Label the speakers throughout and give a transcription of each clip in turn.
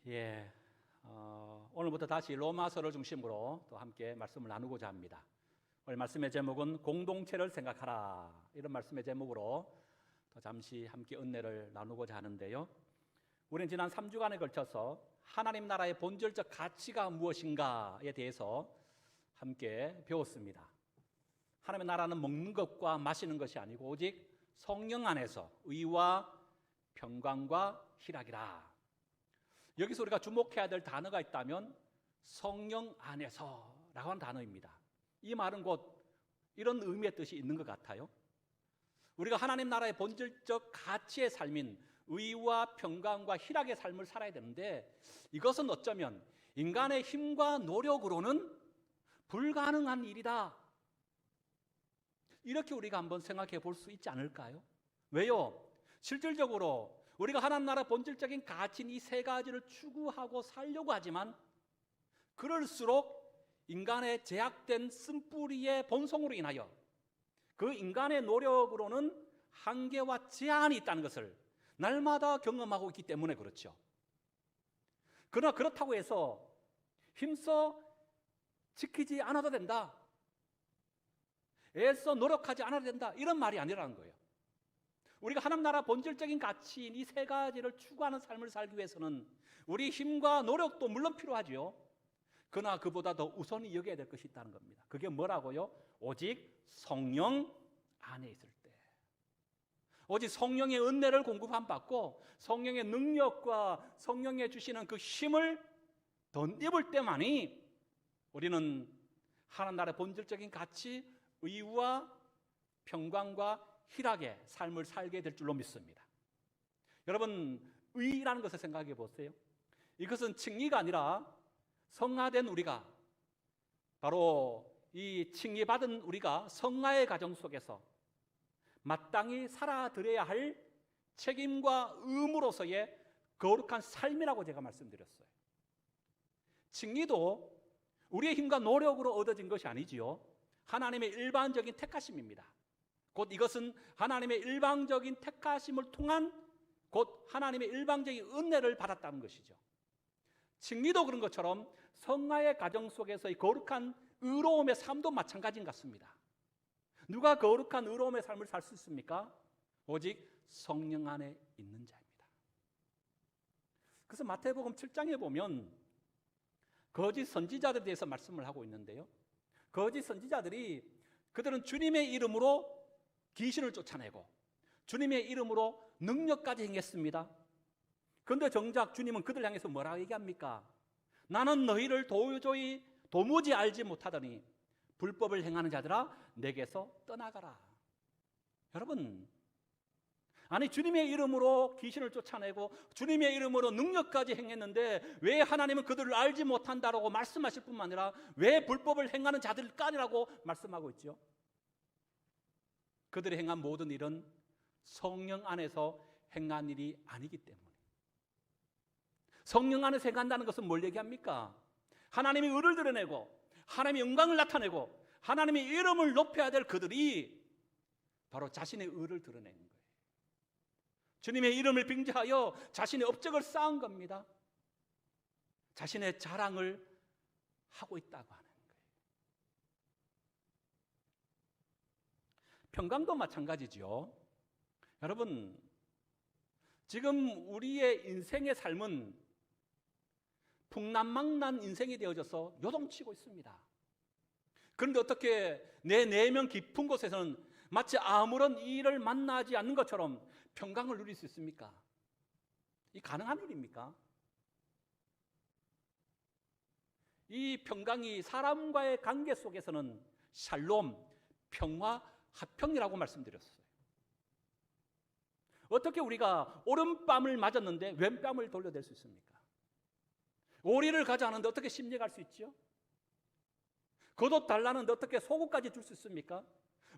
Speaker 1: 예, 오늘부터 다시 로마서를 중심으로 또 함께 말씀을 나누고자 합니다. 오늘 말씀의 제목은 공동체를 생각하라, 이런 말씀의 제목으로 또 잠시 함께 은혜를 나누고자 하는데요. 우리는 지난 3주간에 걸쳐서 하나님 나라의 본질적 가치가 무엇인가에 대해서 함께 배웠습니다. 하나님의 나라는 먹는 것과 마시는 것이 아니고 오직 성령 안에서 의와 평강과 희락이라. 여기서 우리가 주목해야 될 단어가 있다면 성령 안에서라고 하는 단어입니다. 이 말은 곧 이런 의미의 뜻이 있는 것 같아요. 우리가 하나님 나라의 본질적 가치의 삶인 의와 평강과 희락의 삶을 살아야 되는데, 이것은 어쩌면 인간의 힘과 노력으로는 불가능한 일이다, 이렇게 우리가 한번 생각해 볼 수 있지 않을까요? 왜요? 실질적으로 우리가 하나님 나라 본질적인 가치인 이 세 가지를 추구하고 살려고 하지만 그럴수록 인간의 제약된 쓴뿌리의 본성으로 인하여 그 인간의 노력으로는 한계와 제한이 있다는 것을 날마다 경험하고 있기 때문에 그렇죠. 그러나 그렇다고 해서 힘써 지키지 않아도 된다, 애써 노력하지 않아도 된다, 이런 말이 아니라는 거예요. 우리가 하나님 나라 본질적인 가치인 이 세 가지를 추구하는 삶을 살기 위해서는 우리 힘과 노력도 물론 필요하죠. 그러나 그보다 더 우선히 여겨야 될 것이 있다는 겁니다. 그게 뭐라고요? 오직 성령 안에 있을 때, 오직 성령의 은혜를 공급받고 성령의 능력과 성령의 주시는 그 힘을 덧입을 때만이 우리는 하나님 나라의 본질적인 가치, 의와 평강과 희락의 삶을 살게 될 줄로 믿습니다. 여러분, 의라는 것을 생각해 보세요. 이것은 칭의가 아니라 성화된 우리가, 바로 이 칭의받은 우리가 성화의 과정 속에서 마땅히 살아들여야 할 책임과 의무로서의 거룩한 삶이라고 제가 말씀드렸어요. 칭의도 우리의 힘과 노력으로 얻어진 것이 아니지요. 하나님의 일반적인 택하심입니다. 곧 이것은 하나님의 일방적인 택하심을 통한 곧 하나님의 일방적인 은혜를 받았다는 것이죠. 칭의도 그런 것처럼 성화의 과정 속에서의 거룩한 의로움의 삶도 마찬가지인 것 같습니다. 누가 거룩한 의로움의 삶을 살 수 있습니까? 오직 성령 안에 있는 자입니다. 그래서 마태복음 7장에 보면 거짓 선지자들에 대해서 말씀을 하고 있는데요, 거짓 선지자들이 그들은 주님의 이름으로 귀신을 쫓아내고 주님의 이름으로 능력까지 행했습니다. 그런데 정작 주님은 그들 향해서 뭐라고 얘기합니까? 나는 너희를 도무지 알지 못하더니 불법을 행하는 자들아 내게서 떠나가라. 여러분, 아니 주님의 이름으로 귀신을 쫓아내고 주님의 이름으로 능력까지 행했는데 왜 하나님은 그들을 알지 못한다라고 말씀하실 뿐만 아니라 왜 불법을 행하는 자들까지라고 말씀하고 있죠? 그들이 행한 모든 일은 성령 안에서 행한 일이 아니기 때문에. 성령 안에서 행한다는 것은 뭘 얘기합니까? 하나님의 의를 드러내고 하나님의 영광을 나타내고 하나님의 이름을 높여야 될 그들이 바로 자신의 의를 드러내는 거예요. 주님의 이름을 빙자하여 자신의 업적을 쌓은 겁니다. 자신의 자랑을 하고 있다고 하는 거예요. 평강도 마찬가지죠. 여러분, 지금 우리의 인생의 삶은 풍랑망란 인생이 되어져서 요동치고 있습니다. 그런데 어떻게 내 내면 깊은 곳에서는 마치 아무런 일을 만나지 않는 것처럼 평강을 누릴 수 있습니까? 이 가능한 일입니까? 이 평강이 사람과의 관계 속에서는 샬롬, 평화, 화평이라고 말씀드렸어요. 어떻게 우리가 오른뺨을 맞았는데 왼뺨을 돌려댈 수 있습니까? 오리를 가져가는데 어떻게 심리갈 수 있죠? 겉옷 달라는데 어떻게 속옷까지 줄 수 있습니까?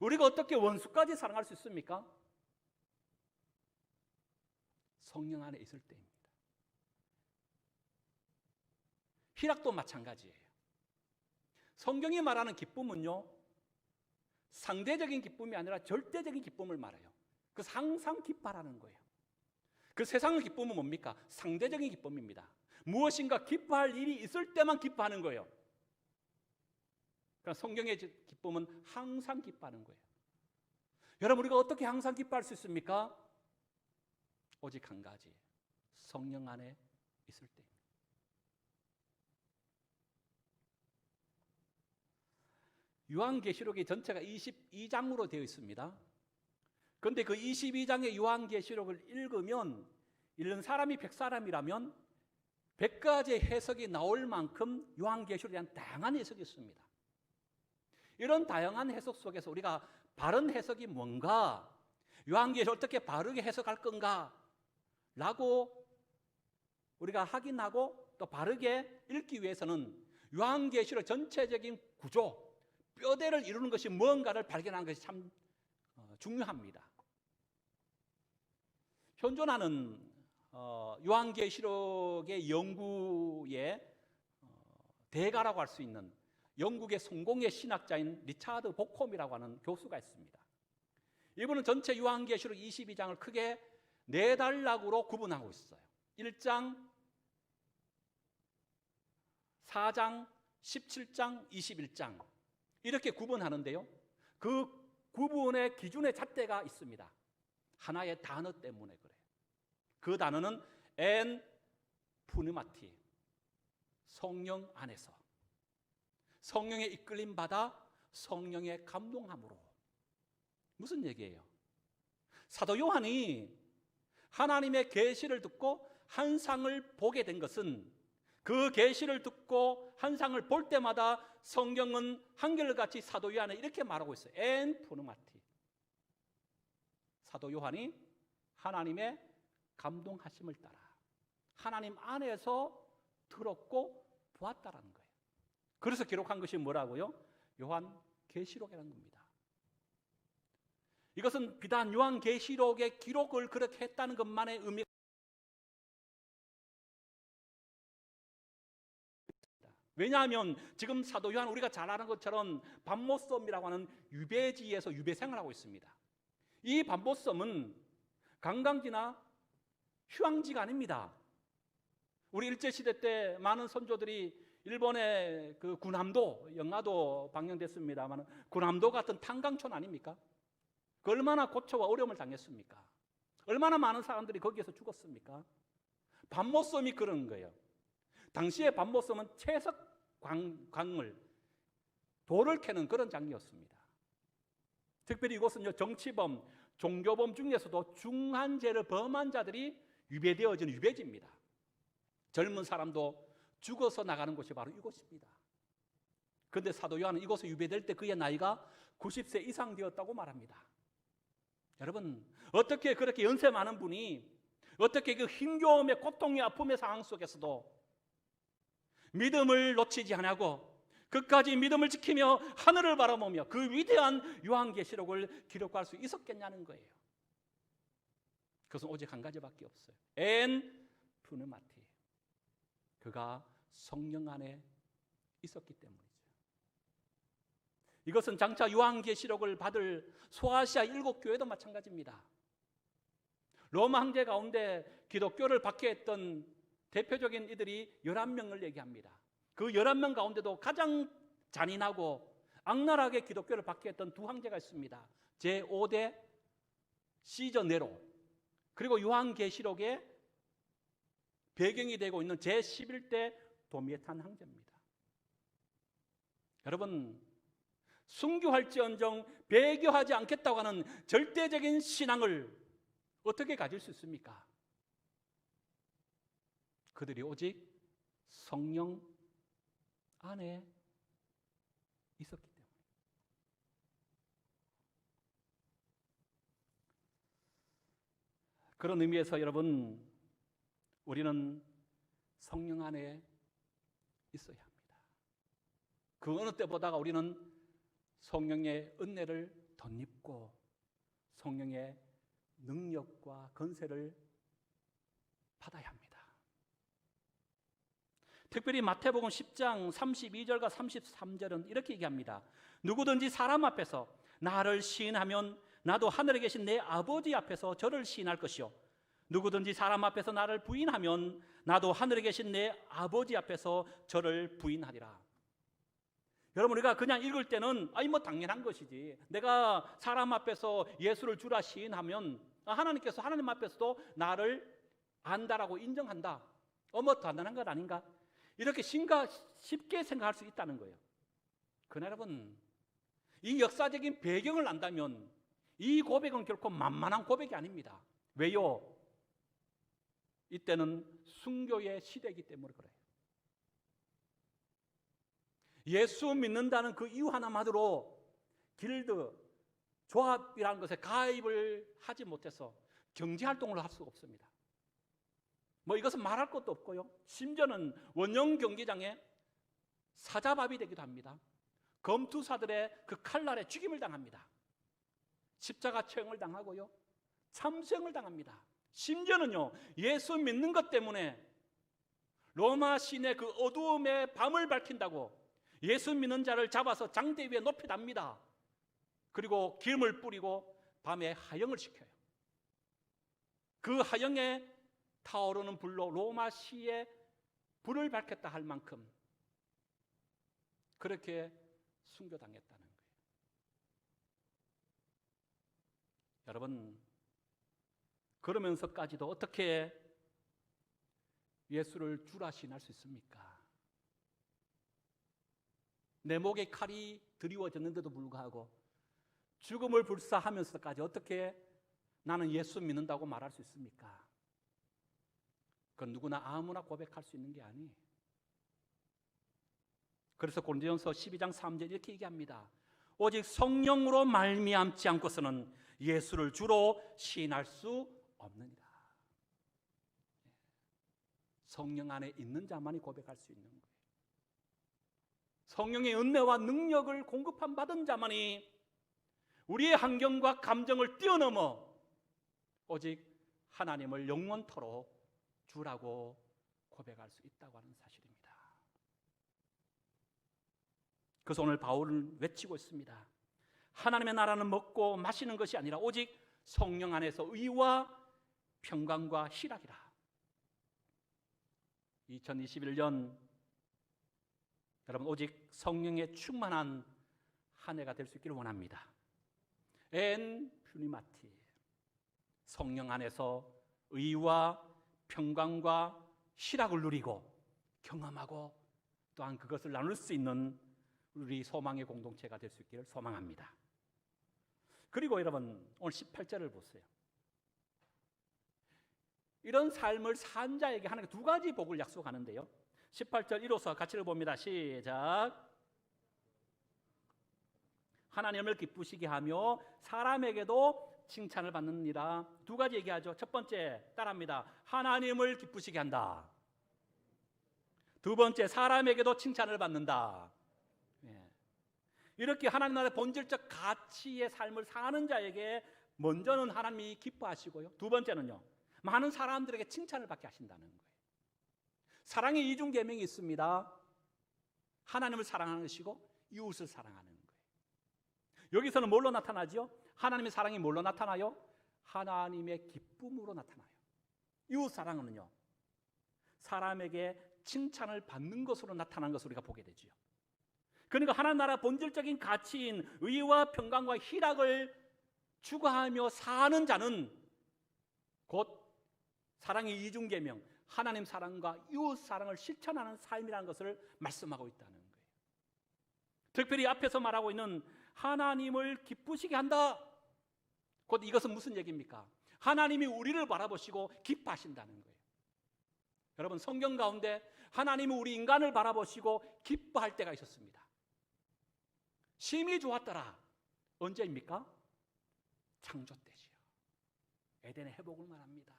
Speaker 1: 우리가 어떻게 원수까지 사랑할 수 있습니까? 성령 안에 있을 때입니다. 희락도 마찬가지예요. 성경이 말하는 기쁨은요, 상대적인 기쁨이 아니라 절대적인 기쁨을 말해요. 그래서 항상 기뻐하라는 거예요. 그 세상의 기쁨은 뭡니까? 상대적인 기쁨입니다. 무엇인가 기뻐할 일이 있을 때만 기뻐하는 거예요. 그러니까 성경의 기쁨은 항상 기뻐하는 거예요. 여러분, 우리가 어떻게 항상 기뻐할 수 있습니까? 오직 한 가지, 성령 안에 있을 때. 요한계시록이 전체가 22장으로 되어 있습니다. 그런데 그 22장의 요한계시록을 읽으면, 읽는 사람이 100사람이라면 100가지의 해석이 나올 만큼 요한계시록에 대한 다양한 해석이 있습니다. 이런 다양한 해석 속에서 우리가 바른 해석이 뭔가, 요한계시록을 어떻게 바르게 해석할 건가 라고 우리가 확인하고 또 바르게 읽기 위해서는 요한계시록 전체적인 구조, 뼈대를 이루는 것이 뭔가를 발견하는 것이 참 중요합니다. 현존하는 요한계시록의 연구의 대가라고 할 수 있는 영국의 성공의 신학자인 리차드 보콤이라고 하는 교수가 있습니다. 이분은 전체 요한계시록 22장을 크게 4단락으로 구분하고 있어요. 1장, 4장, 17장, 21장 이렇게 구분하는데요. 그 구분의 기준의 잣대가 있습니다. 하나의 단어 때문에 그래요. 그 단어는 엔 푸니마티, 성령 안에서, 성령의 이끌림 받아 성령의 감동함으로. 무슨 얘기예요? 사도 요한이 하나님의 계시를 듣고 환상을 보게 된 것은, 그 계시를 듣고 환상을 볼 때마다 성경은 한결같이 사도 요한에 이렇게 말하고 있어요. 엔 푸니마티, 사도 요한이 하나님의 감동하심을 따라 하나님 안에서 들었고 보았다라는 거예요. 그래서 기록한 것이 뭐라고요? 요한계시록이라는 겁니다. 이것은 비단 요한계시록의 기록을 그렇게 했다는 것만의 의미가 있습니다. 왜냐하면 지금 사도 요한, 우리가 잘 아는 것처럼 밤모섬이라고 하는 유배지에서 유배생을 하고 있습니다. 이 밤모섬은 관광지나 휴양지가 아닙니다. 우리 일제시대 때 많은 선조들이 일본의 그 군함도, 영화도 방영됐습니다만 군함도 같은 탄광촌 아닙니까? 그 얼마나 고초와 어려움을 당했습니까? 얼마나 많은 사람들이 거기에서 죽었습니까? 밤모섬이 그런 거예요. 당시에 밤모섬은 채석 광을, 돌을 캐는 그런 장이었습니다. 특별히 이곳은 정치범, 종교범 중에서도 중한 죄를 범한 자들이 유배되어지는 유배지입니다. 젊은 사람도 죽어서 나가는 곳이 바로 이곳입니다. 그런데 사도 요한은 이곳에 유배될 때 그의 나이가 90세 이상 되었다고 말합니다. 여러분, 어떻게 그렇게 연세 많은 분이 어떻게 그 힘겨움의 고통의 아픔의 상황 속에서도 믿음을 놓치지 않고 끝까지 믿음을 지키며 하늘을 바라보며 그 위대한 요한계시록을 기록할 수 있었겠냐는 거예요. 그것은 오직 한 가지밖에 없어요. 엔 푸니마티, 그가 성령 안에 있었기 때문이죠. 이것은 장차 요한계시록을 받을 소아시아 7교회도 마찬가지입니다. 로마 황제 가운데 기독교를 박해했던 대표적인 이들이 11명을 얘기합니다. 그 11명 가운데도 가장 잔인하고 악랄하게 기독교를 박해했던 두 황제가 있습니다. 제5대 시저 네로, 그리고 요한계시록의 배경이 되고 있는 제11대 도미에탄 황제입니다. 여러분, 순교할지언정 배교하지 않겠다고 하는 절대적인 신앙을 어떻게 가질 수 있습니까? 그들이 오직 성령 안에 있었기 때문에. 그런 의미에서 여러분, 우리는 성령 안에 있어야 합니다. 그 어느 때보다가 우리는 성령의 은혜를 덧입고 성령의 능력과 건세를 받아야 합니다. 특별히 마태복음 10장 32절과 33절은 이렇게 얘기합니다. 누구든지 사람 앞에서 나를 시인하면 나도 하늘에 계신 내 아버지 앞에서 저를 시인할 것이요, 누구든지 사람 앞에서 나를 부인하면 나도 하늘에 계신 내 아버지 앞에서 저를 부인하리라. 여러분, 우리가 그냥 읽을 때는 뭐 당연한 것이지, 내가 사람 앞에서 예수를 주라 시인하면 하나님께서 하나님 앞에서도 나를 안다라고 인정한다, 뭐 당연한 것 아닌가, 이렇게 쉽게 생각할 수 있다는 거예요. 그러나 여러분, 이 역사적인 배경을 안다면 이 고백은 결코 만만한 고백이 아닙니다. 왜요? 이때는 순교의 시대이기 때문에 그래요. 예수 믿는다는 그 이유 하나만으로 길드, 조합이라는 것에 가입을 하지 못해서 경제활동을 할 수가 없습니다. 이것은 말할 것도 없고요, 심지어는 원형 경기장에 사자밥이 되기도 합니다. 검투사들의 그 칼날에 죽임을 당합니다. 십자가 처형을 당하고요, 참수형을 당합니다. 심지어는요, 예수 믿는 것 때문에 로마 시내 그 어두움의 밤을 밝힌다고 예수 믿는 자를 잡아서 장대 위에 높이 답니다. 그리고 기름을 뿌리고 밤에 하영을 시켜요. 그 하영에 타오르는 불로 로마 시에 불을 밝혔다 할 만큼 그렇게 순교당했다는 거예요. 여러분, 그러면서까지도 어떻게 예수를 주라 시인할 수 있습니까? 내 목에 칼이 드리워졌는데도 불구하고 죽음을 불사하면서까지 어떻게 나는 예수 믿는다고 말할 수 있습니까? 그건 누구나 아무나 고백할 수 있는 게 아니에요. 그래서 고린도전서 12장 3절 이렇게 얘기합니다. 오직 성령으로 말미암지 않고서는 예수를 주로 시인할 수 없느니라. 성령 안에 있는 자만이 고백할 수 있는 거예요. 성령의 은혜와 능력을 공급한 받은 자만이 우리의 환경과 감정을 뛰어넘어 오직 하나님을 영원토록 주라고 고백할 수 있다고 하는 사실입니다. 그래서 오늘 바울은 외치고 있습니다. 하나님의 나라는 먹고 마시는 것이 아니라 오직 성령 안에서 의와 평강과 희락이라. 2021년 여러분, 오직 성령에 충만한 한 해가 될 수 있기를 원합니다. 엔 퓨니마티, 성령 안에서 의와 평강과 희락을 누리고 경험하고 또한 그것을 나눌 수 있는 우리 소망의 공동체가 될 수 있기를 소망합니다. 그리고 여러분, 오늘 18절을 보세요. 이런 삶을 산 자에게 하나님께 두 가지 복을 약속하는데요, 18절 이로써 같이 읽어봅니다. 시작. 하나님을 기쁘시게 하며 사람에게도 칭찬을 받느니라. 두 가지 얘기하죠. 첫 번째, 따라합니다. 하나님을 기쁘시게 한다. 두 번째, 사람에게도 칭찬을 받는다. 이렇게 하나님 나라의 본질적 가치의 삶을 사는 자에게 먼저는 하나님이 기뻐하시고요, 두 번째는요, 많은 사람들에게 칭찬을 받게 하신다는 거예요. 사랑의 이중 계명이 있습니다. 하나님을 사랑하는 것이고 이웃을 사랑하는 거예요. 여기서는 뭘로 나타나죠? 하나님의 사랑이 뭘로 나타나요? 하나님의 기쁨으로 나타나요. 이웃 사랑은요, 사람에게 칭찬을 받는 것으로 나타나는 것을 우리가 보게 되죠. 그러니까 하나님 나라 본질적인 가치인 의와 평강과 희락을 추구하며 사는 자는 곧 사랑의 이중 계명, 하나님 사랑과 이웃 사랑을 실천하는 삶이라는 것을 말씀하고 있다는 거예요. 특별히 앞에서 말하고 있는 하나님을 기쁘시게 한다, 곧 이것은 무슨 얘기입니까? 하나님이 우리를 바라보시고 기뻐하신다는 거예요. 여러분, 성경 가운데 하나님이 우리 인간을 바라보시고 기뻐할 때가 있었습니다. 심히 좋았더라. 언제입니까? 창조 때지요. 에덴의 회복을 말합니다.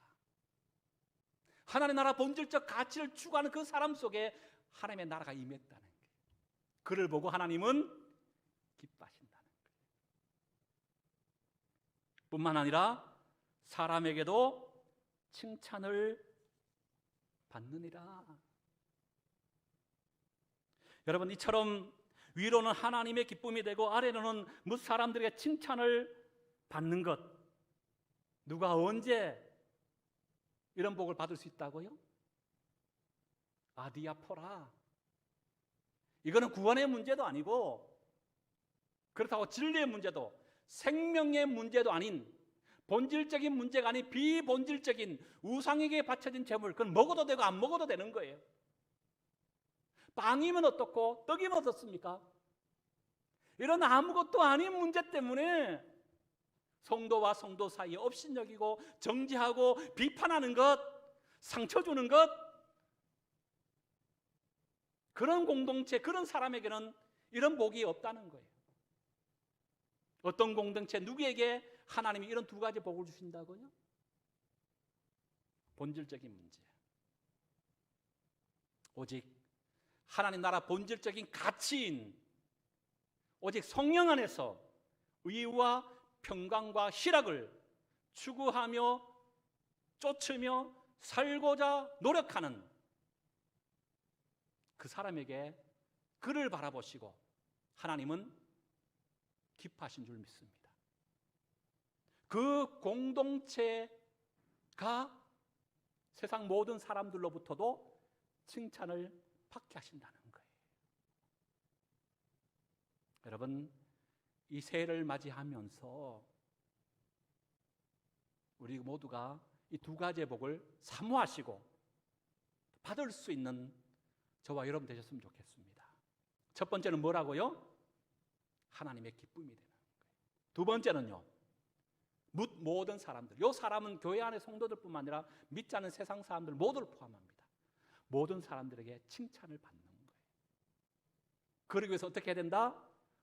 Speaker 1: 하나님의 나라 본질적 가치를 추구하는 그 사람 속에 하나님의 나라가 임했다는 거예요. 그를 보고 하나님은 기뻐하신다는 거예요. 뿐만 아니라 사람에게도 칭찬을 받느니라. 여러분, 이처럼 위로는 하나님의 기쁨이 되고 아래로는 무슨 사람들에게 칭찬을 받는 것, 누가 언제 이런 복을 받을 수 있다고요? 아디아포라. 이거는 구원의 문제도 아니고, 그렇다고 진리의 문제도, 생명의 문제도 아닌, 본질적인 문제가 아닌 비본질적인 우상에게 바쳐진 제물, 그건 먹어도 되고 안 먹어도 되는 거예요. 빵이면 어떻고 떡이면 어떻습니까? 이런 아무것도 아닌 문제 때문에 성도와 성도 사이에 업신여기고 정죄하고 비판하는 것, 상처 주는 것, 그런 공동체, 그런 사람에게는 이런 복이 없다는 거예요. 어떤 공동체, 누구에게 하나님이 이런 두 가지 복을 주신다고요? 본질적인 문제, 오직 하나님 나라 본질적인 가치인 오직 성령 안에서 의와 평강과 희락을 추구하며 쫓으며 살고자 노력하는 그 사람에게 그를 바라보시고 하나님은 기뻐하신 줄 믿습니다. 그 공동체가 세상 모든 사람들로부터도 칭찬을 받게 하신다는 거예요. 여러분, 이 새해를 맞이하면서 우리 모두가 이 두 가지의 복을 사모하시고 받을 수 있는 저와 여러분 되셨으면 좋겠습니다. 첫 번째는 뭐라고요? 하나님의 기쁨이 되는 거예요. 두 번째는요, 모든 사람들, 이 사람은 교회 안의 성도들뿐만 아니라 믿지 않는 세상 사람들 모두를 포함합니다. 모든 사람들에게 칭찬을 받는 거예요. 그러기 위해서 어떻게 해야 된다?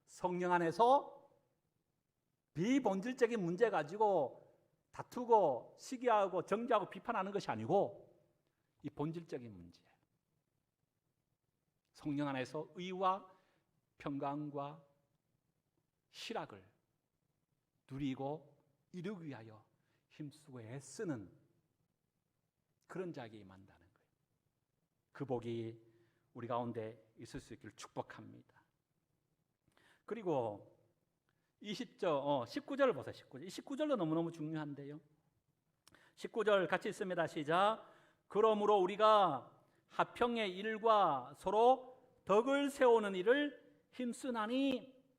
Speaker 1: 성령 안에서 비본질적인 문제 가지고 다투고 시기하고 정죄하고 비판하는 것이 아니고 이 본질적인 문제, 성령 안에서 의와 평강과 희락을 누리고 이루기 위하여 힘쓰고 애쓰는 그런 자에게 임한다는 거예요. 그 복이 우리 가운데 있을 수 있기를 축복합니다. 그리고 19절을 보세요. 19절. 이 19절도 너무너무 중요한데요. 19절 같이 읽습니다. 시작. 그러므로 우리가 화평의 일과 서로 덕을 세우는 일을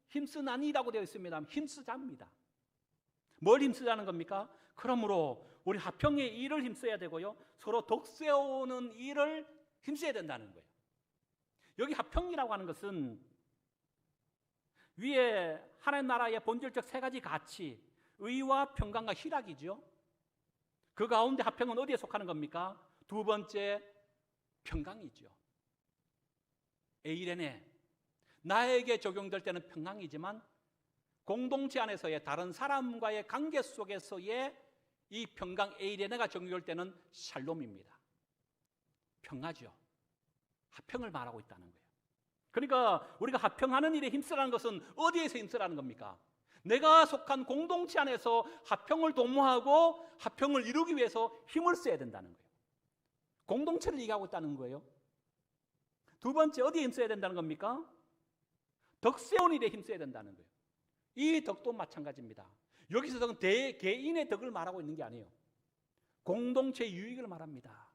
Speaker 1: 힘쓰나니라고 되어 있습니다. 힘쓰자입니다. 뭘 힘쓰자는 겁니까? 그러므로 우리 화평의 일을 힘써야 되고요, 서로 덕 세우는 일을 힘써야 된다는 거예요. 여기 화평이라고 하는 것은 위에 하나님 나라의 본질적 세 가지 가치, 의와 평강과 희락이죠. 그 가운데 화평은 어디에 속하는 겁니까? 두 번째, 평강이죠. 에이레네, 나에게 적용될 때는 평강이지만 공동체 안에서의 다른 사람과의 관계 속에서의 이 평강 에이레네가 적용될 때는 샬롬입니다. 평화죠. 화평을 말하고 있다는 거예요. 그러니까 우리가 화평하는 일에 힘쓰라는 것은 어디에서 힘쓰라는 겁니까? 내가 속한 공동체 안에서 화평을 도모하고 화평을 이루기 위해서 힘을 써야 된다는 거예요. 공동체를 얘기하고 있다는 거예요. 두 번째, 어디에 힘써야 된다는 겁니까? 덕 세운 일에 힘써야 된다는 거예요. 이 덕도 마찬가지입니다. 여기서 덕은 개인의 덕을 말하고 있는 게 아니에요. 공동체의 유익을 말합니다.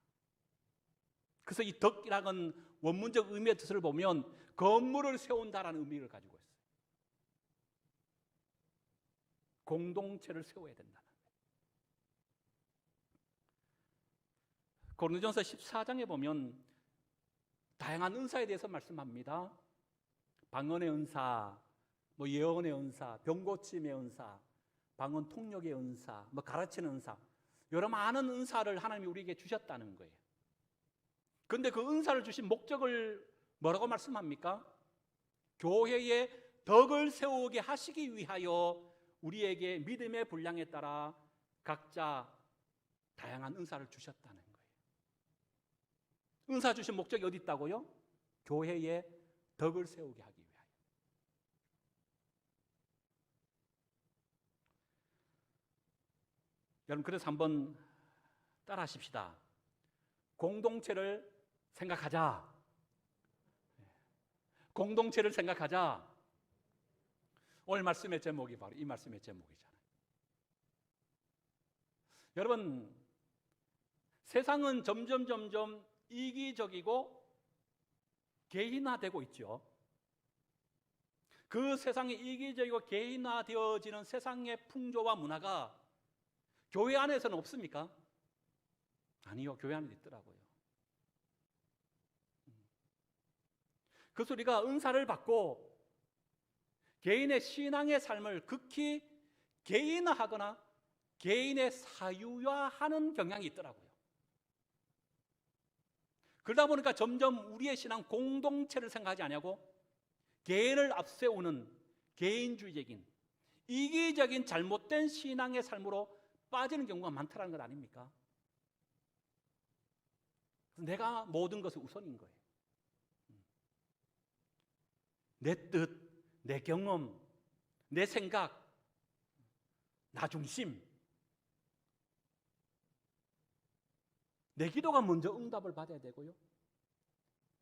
Speaker 1: 그래서 이 덕이라는 원문적 의미의 뜻을 보면 건물을 세운다라는 의미를 가지고 있어요. 공동체를 세워야 된다는 거예요. 고린도전서 14장에 보면 다양한 은사에 대해서 말씀합니다. 방언의 은사, 예언의 은사, 병고침의 은사, 방언 통역의 은사, 가르치는 은사, 여러 많은 은사를 하나님이 우리에게 주셨다는 거예요. 그런데 그 은사를 주신 목적을 뭐라고 말씀합니까? 교회의 덕을 세우게 하시기 위하여 우리에게 믿음의 분량에 따라 각자 다양한 은사를 주셨다는 거예요. 은사 주신 목적이 어디 있다고요? 교회의 덕을 세우게 하기 위하여. 여러분, 그래서 한번 따라 하십시다. 공동체를 생각하자. 공동체를 생각하자. 오늘 말씀의 제목이 바로 이 말씀의 제목이잖아요. 여러분, 세상은 점점 이기적이고 개인화되고 있죠. 그 세상이 이기적이고 개인화되어지는 세상의 풍조와 문화가 교회 안에서는 없습니까? 아니요, 교회 안에 있더라고요. 그래서 우리가 은사를 받고 개인의 신앙의 삶을 극히 개인화하거나 개인의 사유화하는 경향이 있더라고요. 그러다 보니까 점점 우리의 신앙 공동체를 생각하지 아니하고 개인을 앞세우는 개인주의적인 이기적인 잘못된 신앙의 삶으로 빠지는 경우가 많다는 것 아닙니까? 내가 모든 것을 우선인 거예요. 내 뜻, 내 경험, 내 생각, 나 중심. 내 기도가 먼저 응답을 받아야 되고요.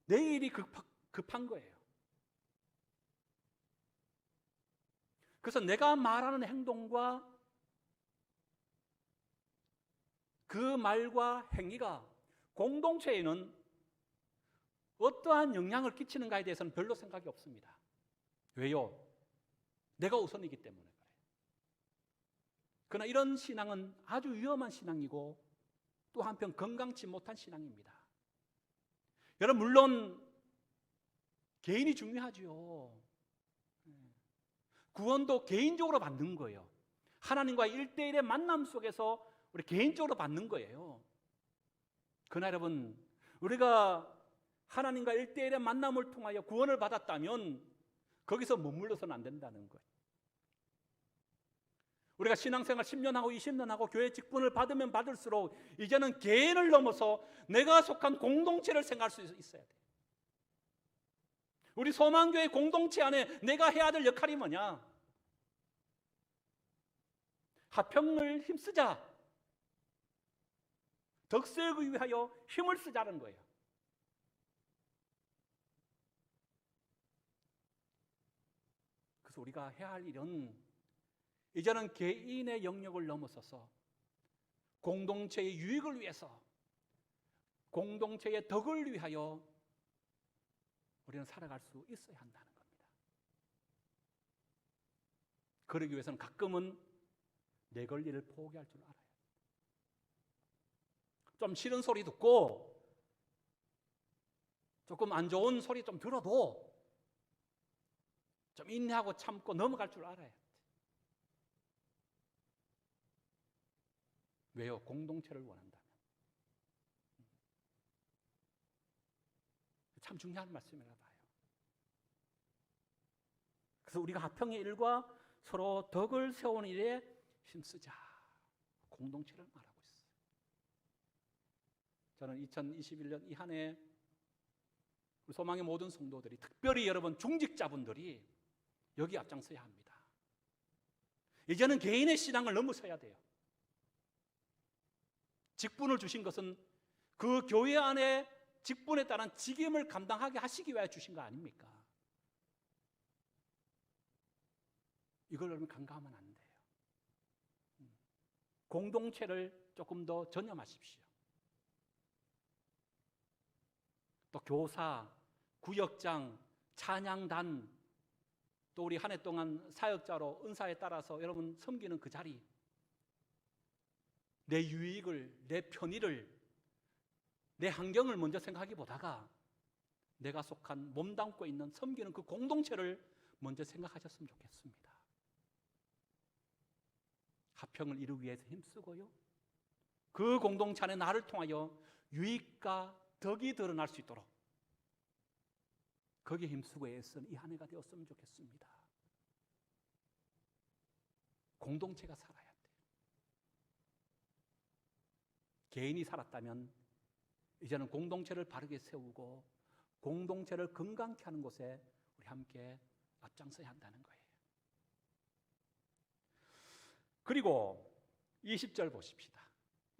Speaker 1: 내 일이 급한 거예요. 그래서 내가 말하는 행동과 그 말과 행위가 공동체에는 어떠한 영향을 끼치는가에 대해서는 별로 생각이 없습니다. 왜요? 내가 우선이기 때문에 그래요. 그러나 이런 신앙은 아주 위험한 신앙이고 또 한편 건강치 못한 신앙입니다. 여러분, 물론 개인이 중요하죠. 구원도 개인적으로 받는 거예요. 하나님과의 1대1의 만남 속에서 우리 개인적으로 받는 거예요. 그러나 여러분, 우리가 하나님과 1대1의 만남을 통하여 구원을 받았다면 거기서 머물러서는 안 된다는 거예요. 우리가 신앙생활 10년 하고 20년 하고 교회 직분을 받으면 받을수록 이제는 개인을 넘어서 내가 속한 공동체를 생각할 수 있어야 돼요. 우리 소망교회 공동체 안에 내가 해야 될 역할이 뭐냐? 화평을 힘쓰자. 덕세를 위하여 힘을 쓰자는 거예요. 그래서 우리가 해야 할 일은 이제는 개인의 영역을 넘어서서 공동체의 유익을 위해서, 공동체의 덕을 위하여 우리는 살아갈 수 있어야 한다는 겁니다. 그러기 위해서는 가끔은 내 권리를 포기할 줄 알아요. 좀 싫은 소리 듣고 조금 안 좋은 소리 좀 들어도 좀 인내하고 참고 넘어갈 줄 알아요. 왜요? 공동체를 원한다면. 참 중요한 말씀이라 봐요. 그래서 우리가 화평의 일과 서로 덕을 세우는 일에 힘쓰자. 공동체를 말하고 있어요. 저는 2021년 이 한 해 우리 소망의 모든 성도들이, 특별히 여러분 중직자분들이 여기 앞장서야 합니다. 이제는 개인의 신앙을 넘어서야 돼요. 직분을 주신 것은 그 교회 안에 직분에 따른 직임을 감당하게 하시기 위해 주신 거 아닙니까? 이걸 여러분 간과하면 안 돼요. 공동체를 조금 더 전념하십시오. 또 교사, 구역장, 찬양단, 또 우리 한 해 동안 사역자로 은사에 따라서 여러분 섬기는 그 자리, 내 유익을, 내 편의를, 내 환경을 먼저 생각하기보다가 내가 속한, 몸담고 있는 섬기는 그 공동체를 먼저 생각하셨으면 좋겠습니다. 화평을 이루기 위해서 힘쓰고요, 그 공동체 안에 나를 통하여 유익과 덕이 드러날 수 있도록 거기에 힘쓰고 애쓰는 이 한 해가 되었으면 좋겠습니다. 공동체가 살아야 돼요. 개인이 살았다면 이제는 공동체를 바르게 세우고 공동체를 건강케 하는 곳에 우리 함께 앞장서야 한다는 거예요. 그리고 20절 보십시다.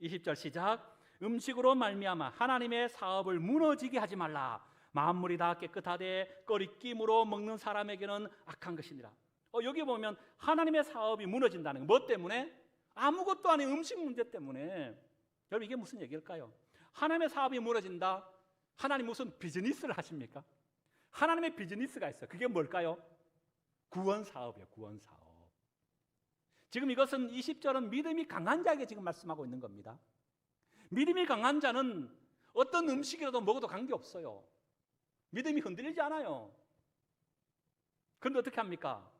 Speaker 1: 20절 시작. 음식으로 말미암아 하나님의 사업을 무너지게 하지 말라. 만물이 다 깨끗하되 꺼리낌으로 먹는 사람에게는 악한 것이니라. 여기 보면 하나님의 사업이 무너진다는 거. 뭐 때문에? 아무것도 아닌 음식 문제 때문에. 여러분 이게 무슨 얘기일까요? 하나님의 사업이 무너진다. 하나님 무슨 비즈니스를 하십니까? 하나님의 비즈니스가 있어요. 그게 뭘까요? 구원 사업이에요. 구원 사업. 지금 이것은 20절은 믿음이 강한 자에게 지금 말씀하고 있는 겁니다. 믿음이 강한 자는 어떤 음식이라도 먹어도 관계없어요. 믿음이 흔들리지 않아요. 그런데 어떻게 합니까?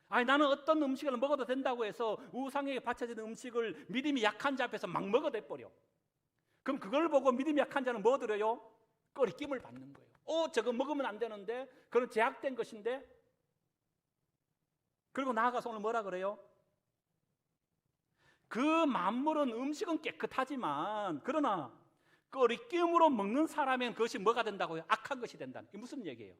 Speaker 1: 아니 나는 어떤 음식을 먹어도 된다고 해서 우상에게 바쳐지는 음식을 믿음이 약한 자 앞에서 막 먹어대버려. 그럼 그걸 보고 믿음이 약한 자는 뭐 들어요? 꺼리낌을 받는 거예요. 저거 먹으면 안 되는데, 그건 제약된 것인데. 그리고 나아가서 오늘 뭐라 그래요? 그 만물은 음식은 깨끗하지만 그러나 꺼리낌으로 먹는 사람에는 그것이 뭐가 된다고요? 악한 것이 된다는. 이게 무슨 얘기예요?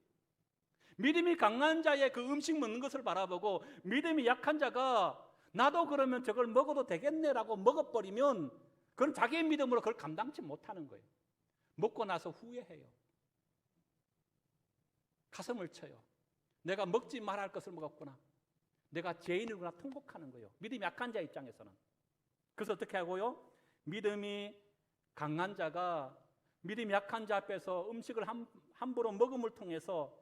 Speaker 1: 믿음이 강한 자의 그 음식 먹는 것을 바라보고 믿음이 약한 자가 나도 그러면 저걸 먹어도 되겠네라고 먹어버리면 그건 자기의 믿음으로 그걸 감당치 못하는 거예요. 먹고 나서 후회해요. 가슴을 쳐요. 내가 먹지 말아야 할 것을 먹었구나. 내가 죄인이구나 통곡하는 거예요. 믿음이 약한 자 입장에서는. 그래서 어떻게 하고요? 믿음이 강한 자가 믿음이 약한 자 앞에서 음식을 함부로 먹음을 통해서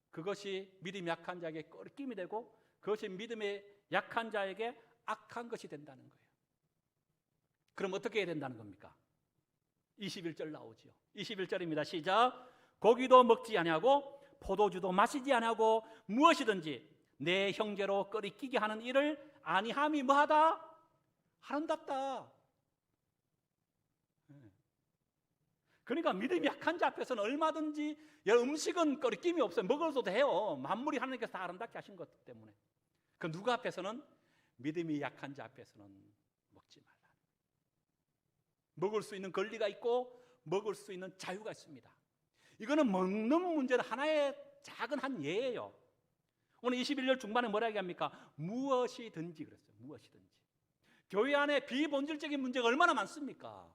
Speaker 1: 그것이 믿음이 약한 자에게 꺼리낌이 되고 그것이 믿음의 약한 자에게 악한 것이 된다는 거예요. 그럼 어떻게 해야 된다는 겁니까? 21절 나오지요. 21절입니다. 시작. 고기도 먹지 아니하고 포도주도 마시지 아니하고 무엇이든지 내 형제로 꺼리끼게 하는 일을 아니함이 뭐하다? 아름답다. 그러니까 믿음이 약한 자 앞에서는 얼마든지 음식은 꺼리낌이 없어요. 먹어도 돼요. 만물이 하나님께서 다 아름답게 하신 것 때문에. 그 누구 앞에서는? 믿음이 약한 자 앞에서는 먹지 말라. 먹을 수 있는 권리가 있고 먹을 수 있는 자유가 있습니다. 이거는 먹는 문제는 하나의 작은 한 예예요. 오늘 21절 중반에 뭐라 얘기합니까? 무엇이든지 그랬어요. 무엇이든지. 교회 안에 비본질적인 문제가 얼마나 많습니까?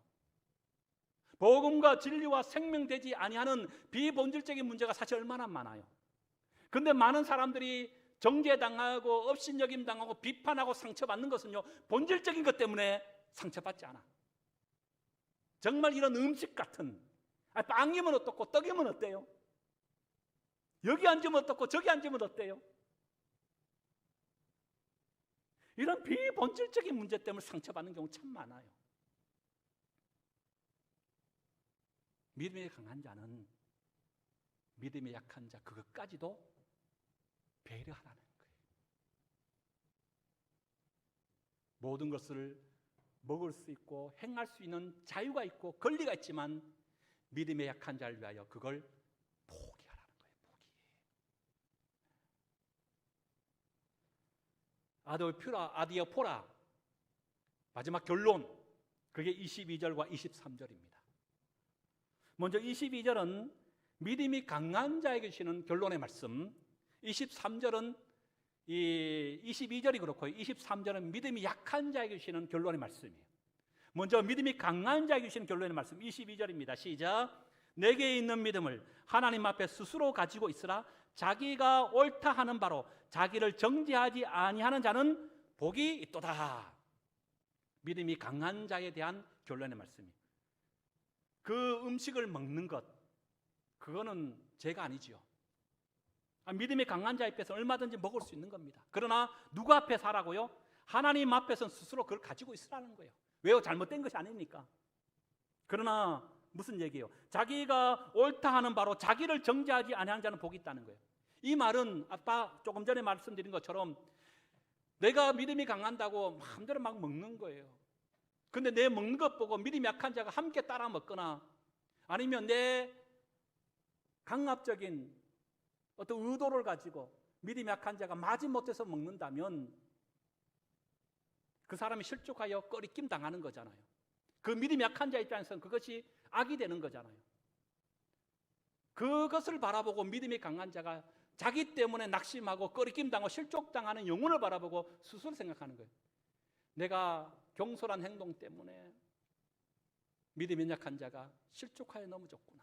Speaker 1: 복음과 진리와 생명되지 아니하는 비본질적인 문제가 사실 얼마나 많아요. 그런데 많은 사람들이 정죄당하고 업신여김 당하고 비판하고 상처받는 것은요, 본질적인 것 때문에 상처받지 않아. 정말 이런 음식 같은, 빵이면 어떻고 떡이면 어때요? 여기 앉으면 어떻고 저기 앉으면 어때요? 이런 비본질적인 문제 때문에 상처받는 경우 참 많아요. 믿음이 강한 자는 믿음이 약한 자 그것까지도 배려하라는 거예요. 모든 것을 먹을 수 있고 행할 수 있는 자유가 있고 권리가 있지만 믿음의 약한 자를 위하여 그걸 포기하라는 거예요. 아디오포라 마지막 결론, 그게 22절과 23절입니다. 먼저 22절은 믿음이 강한 자에게 주시는 결론의 말씀, 23절은 22절이 그렇고 23절은 믿음이 약한 자에게 주시는 결론의 말씀이에요. 먼저 믿음이 강한 자에게 주시는 결론의 말씀 22절입니다. 시작. 내게 있는 믿음을 하나님 앞에 스스로 가지고 있으라. 자기가 옳다 하는 바로 자기를 정죄하지 아니하는 자는 복이 있도다. 믿음이 강한 자에 대한 결론의 말씀이에요. 그 음식을 먹는 것, 그거는 죄가 아니지요. 믿음이 강한 자 앞에서 얼마든지 먹을 수 있는 겁니다. 그러나 누구 앞에서 하라고요? 하나님 앞에서는 스스로 그걸 가지고 있으라는 거예요. 왜요? 잘못된 것이 아니니까. 그러나 무슨 얘기예요? 자기가 옳다 하는 바로 자기를 정죄하지 아니하는 자는 복이 있다는 거예요. 이 말은 아까 조금 전에 말씀드린 것처럼 내가 믿음이 강한다고 마음대로 막 먹는 거예요. 근데 내 먹는 것 보고 믿음이 약한 자가 함께 따라 먹거나 아니면 내 강압적인 어떤 의도를 가지고 믿음이 약한 자가 마지못해서 먹는다면 그 사람이 실족하여 꺼리낌 당하는 거잖아요. 그 믿음이 약한 자 입장에서는 그것이 악이 되는 거잖아요. 그것을 바라보고 믿음이 강한 자가 자기 때문에 낙심하고 꺼리낌 당하고 실족당하는 영혼을 바라보고 스스로 생각하는 거예요. 내가 경솔한 행동 때문에 믿음이 약한 자가 실족하여 넘어졌구나.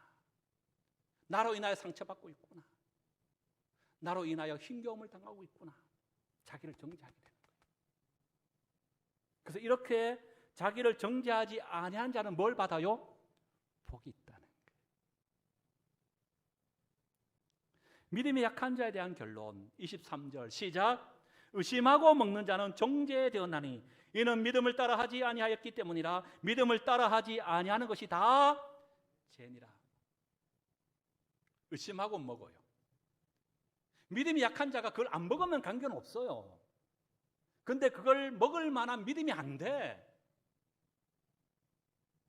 Speaker 1: 나로 인하여 상처받고 있구나. 나로 인하여 힘겨움을 당하고 있구나. 자기를 정죄하게 되는 거예요. 그래서 이렇게 자기를 정죄하지 아니한 자는 뭘 받아요? 복이 있다는 거예요. 믿음이 약한 자에 대한 결론 23절 시작. 의심하고 먹는 자는 정죄되었나니 이는 믿음을 따라하지 아니하였기 때문이라. 믿음을 따라하지 아니하는 것이 다 죄니라. 의심하고 먹어요. 믿음이 약한 자가 그걸 안 먹으면 관계는 없어요. 근데 그걸 먹을 만한 믿음이 안 돼.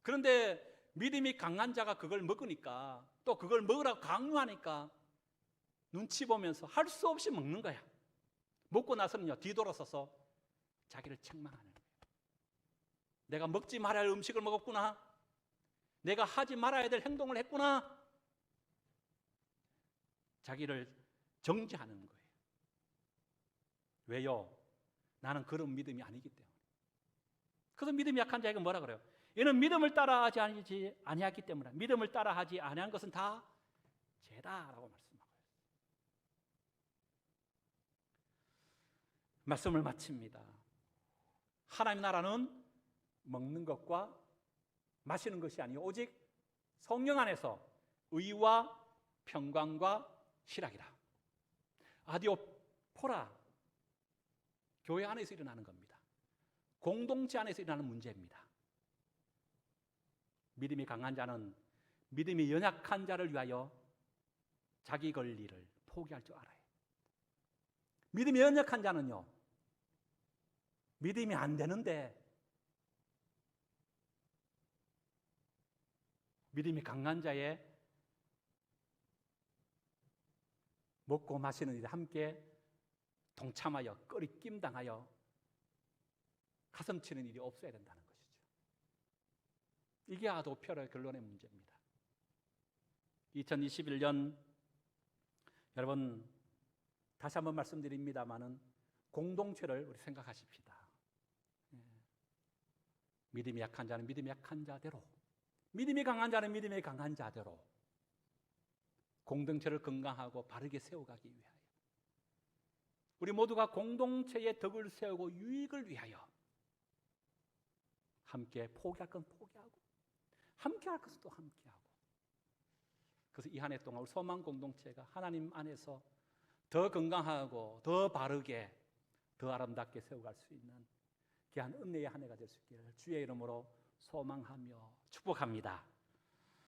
Speaker 1: 그런데 믿음이 강한 자가 그걸 먹으니까, 또 그걸 먹으라고 강요하니까 눈치 보면서 할 수 없이 먹는 거야. 먹고 나서는요, 뒤돌아서서 자기를 책망하는 거예요. 내가 먹지 말아야 할 음식을 먹었구나. 내가 하지 말아야 될 행동을 했구나. 자기를 정죄하는 거예요. 왜요? 나는 그런 믿음이 아니기 때문에. 그래서 믿음이 약한 자에게 뭐라 그래요? 이는 믿음을 따라하지 아니하기 때문에. 믿음을 따라하지 아니한 것은 다 죄다라고 말씀하고 있어요. 말씀을 마칩니다. 하나님 나라는 먹는 것과 마시는 것이 아니요 오직 성령 안에서 의와 평강과 희락이라. 아디오포라, 교회 안에서 일어나는 겁니다. 공동체 안에서 일어나는 문제입니다. 믿음이 강한 자는 믿음이 연약한 자를 위하여 자기 권리를 포기할 줄 알아요. 믿음이 연약한 자는요, 믿음이 안 되는데 믿음이 강한 자의 먹고 마시는 일에 함께 동참하여 꺼리낌 당하여 가슴 치는 일이 없어야 된다는 것이죠. 이게 아도표의 결론의 문제입니다. 2021년 여러분 다시 한번 말씀드립니다마는 공동체를 우리 생각하십시다. 믿음이 약한 자는 믿음이 약한 자대로, 믿음이 강한 자는 믿음이 강한 자대로 공동체를 건강하고 바르게 세워가기 위하여 우리 모두가 공동체의 덕을 세우고 유익을 위하여 함께 포기할 건 포기하고 함께할 것은 또 함께하고, 그래서 이 한 해 동안 우리 소망 공동체가 하나님 안에서 더 건강하고 더 바르게 더 아름답게 세워갈 수 있는 귀한 은혜의 한 해가 될 수 있기를 주의 이름으로 소망하며 축복합니다.